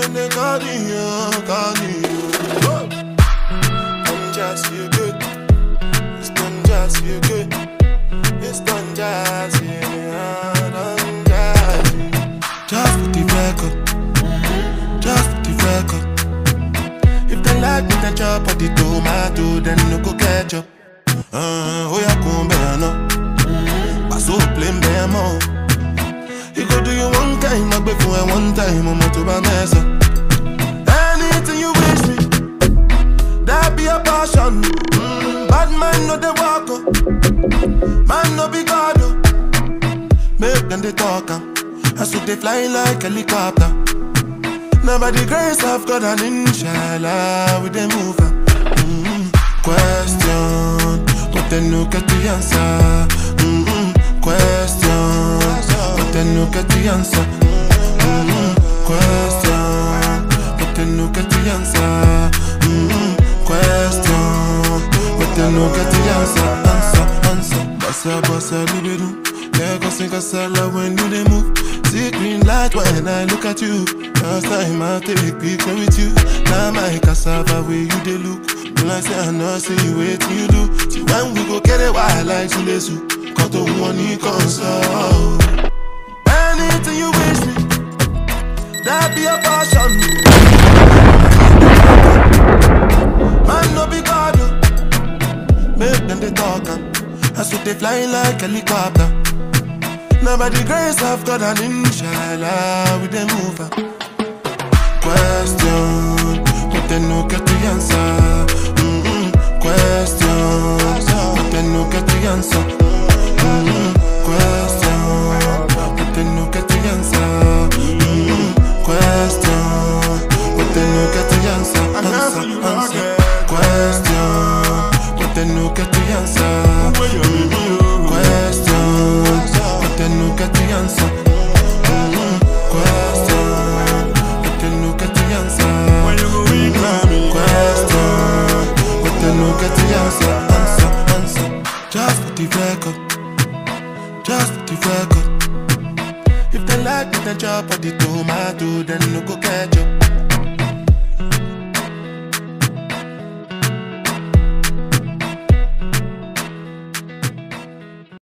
when they calling you, calling you. I'm just feel good. It's done just feel good. It's done just yeah, done just for the record. Just for the record. If they like me, then chop on the tomato, then no go ketchup. Oh yeah, come bear no. Pass so plain bear more. You go do you one time, I beg for one time, I'm to my mess up. Anything you wish me, that be a passion. Bad man no they walk up, man no be God up. Make them they talk up, I so they fly like helicopter. Now by the grace of God and inshallah we they move up. Question, but then no get the answer. Question, but then no get the answer. Question, but then no get the answer. Question, but then no get the answer. Answer. Bossa, do. Yeah, go sing a salad when you they move. See green light when I look at you. Last time I take picture with you. Now my cassava way you they look. When I say I know, see you wait till you do. See when we go get it wild like Chilesu. Got the one you console. Anything you wish me, that be a passion. Man no be God. Make them they talk. I so they fly like helicopter. Now by the grace of God and inshallah we they move up. Question, but then no get the answer. Question, but then no get the answer. Question, but then no get the answer. Question, but then no get the answer. Answer. Question, but then no get the answer. Question, but then no get the answer. Question, but then no get the answer. Question, but then no get the answer. Answer. Just for the record. Just for the record. If they like me, then chop on the tomato, then no go ketchup.